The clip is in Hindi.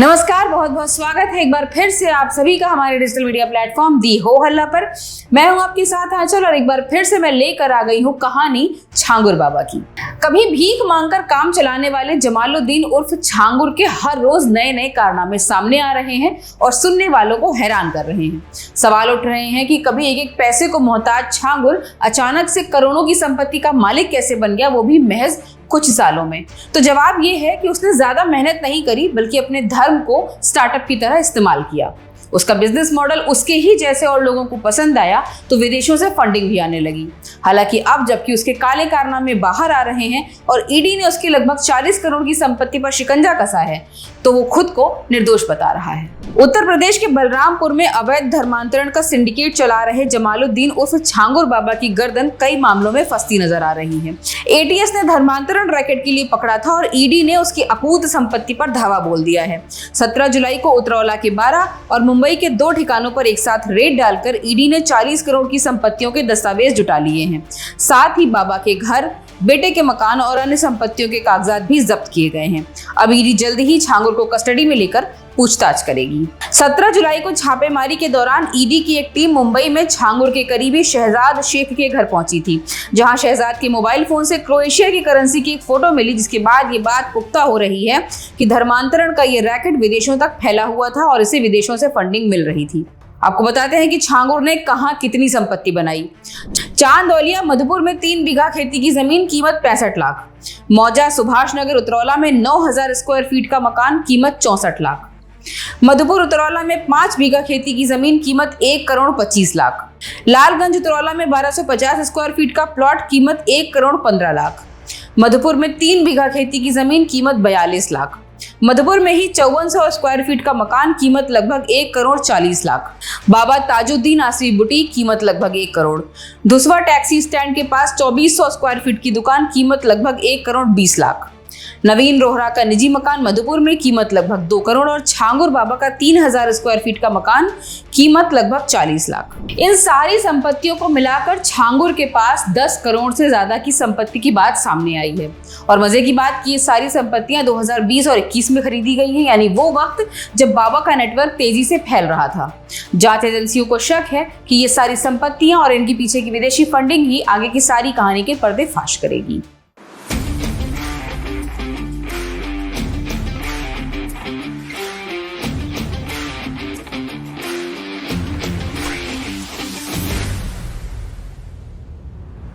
नमस्कार, बहुत बहुत स्वागत है एक बार फिर से आप सभी का हमारे डिजिटल मीडिया प्लेटफॉर्म दी हो हल्ला पर। मैं हूं आपके साथ आंचल और एक बार फिर से मैं लेकर आ गई हूं कहानी छांगुर बाबा की। कभी भीख मांगकर काम चलाने वाले जमालुद्दीन उर्फ छांगुर के हर रोज नए नए कारनामे सामने आ रहे हैं और सुनने वालों को हैरान कर रहे हैं। सवाल उठ रहे हैं कि कभी एक एक पैसे को मोहताज छांगुर अचानक से करोड़ों की संपत्ति का मालिक कैसे बन गया, वो भी महज कुछ सालों में। तो जवाब ये है कि उसने ज्यादा मेहनत नहीं करी बल्कि अपने धर्म को स्टार्टअप की तरह इस्तेमाल किया। उसका बिजनेस मॉडल उसके ही जैसे और लोगों को पसंद आया तो विदेशों से फंडिंग भी आने लगी। हालांकि अब जबकि उसके काले कारनामे बाहर आ रहे हैं और ईडी ने उसकी लगभग 40 करोड़ की संपत्ति पर शिकंजा कसा है तो वो खुद को निर्दोष बता रहा है। उत्तर प्रदेश के बलरामपुर में अवैध धर्मांतरण का सिंडिकेट चला रहे जमालुद्दीन उर्फ छांगुर बाबा की गर्दन कई मामलों में फंसती नजर आ रही है। एटीएस ने धर्मांतरण रैकेट के लिए पकड़ा था और ईडी ने उसकी अपूर्त संपत्ति पर धावा बोल दिया है। 17 जुलाई को उतरौला के 12 और मुंबई के 2 ठिकानों पर एक साथ रेड डालकर ईडी ने 40 करोड़ की संपत्तियों के दस्तावेज जुटा लिए हैं। साथ ही बाबा के घर, बेटे के मकान और अन्य संपत्तियों के कागजात भी जब्त किए गए हैं। अब ईडी जल्द ही छांगुर को कस्टडी में लेकर पूछताछ करेगी। 17 जुलाई को छापेमारी के दौरान ईडी की एक टीम मुंबई में छांगुर के करीबी शहजाद शेख के घर पहुंची थी, जहां शहजाद के मोबाइल फोन से क्रोएशिया की करेंसी की एक फोटो मिली, जिसके बाद ये बात पुख्ता हो रही है कि धर्मांतरण का ये रैकेट विदेशों तक फैला हुआ था और इसे विदेशों से फंडिंग मिल रही थी। आपको बताते हैं कि छांगुर ने कहां कितनी संपत्ति बनाई। चांदौलिया मधुपुर में 3 बीघा खेती की जमीन, कीमत 65 लाख। मौजा सुभाष नगर उतरौला में 9000 स्क्वायर फीट का मकान, कीमत 64 लाख। मधुपुर उतरौला में 5 बीघा खेती की जमीन, कीमत 1 करोड़ 25 लाख। लालगंज उतरौला में 1250 स्क्वायर फीट का प्लॉट, कीमत 1 करोड़ 15 लाख। मधुपुर में 3 बीघा खेती की जमीन, कीमत 42 लाख। मधुपुर में ही 5400 स्क्वायर फीट का मकान, कीमत लगभग 1 करोड़ 40 लाख। बाबा ताजुद्दीन आसरी बुटीक, कीमत लगभग 1 करोड़। दुसवा टैक्सी स्टैंड के पास 2400 स्क्वायर फीट की दुकान, कीमत लगभग 1 करोड़ 20 लाख। नवीन रोहरा का निजी मकान मधुपुर में, कीमत लगभग 2 करोड़ और छांगुर बाबा का 3000 स्क्वायर फीट का मकान, कीमत लगभग 40 लाख। इन सारी संपत्तियों को मिलाकर छांगुर के पास 10 करोड़ से ज्यादा की संपत्ति की बात सामने आई है। और मजे की बात कि ये सारी संपत्तियां 2020 और 21 में खरीदी गई हैं, यानी वो वक्त जब बाबा का नेटवर्क तेजी से फैल रहा था। जांच एजेंसियों को शक है कि ये सारी संपत्तियां और इनके पीछे की विदेशी फंडिंग ही आगे की सारी कहानी के पर्दे फाश करेगी।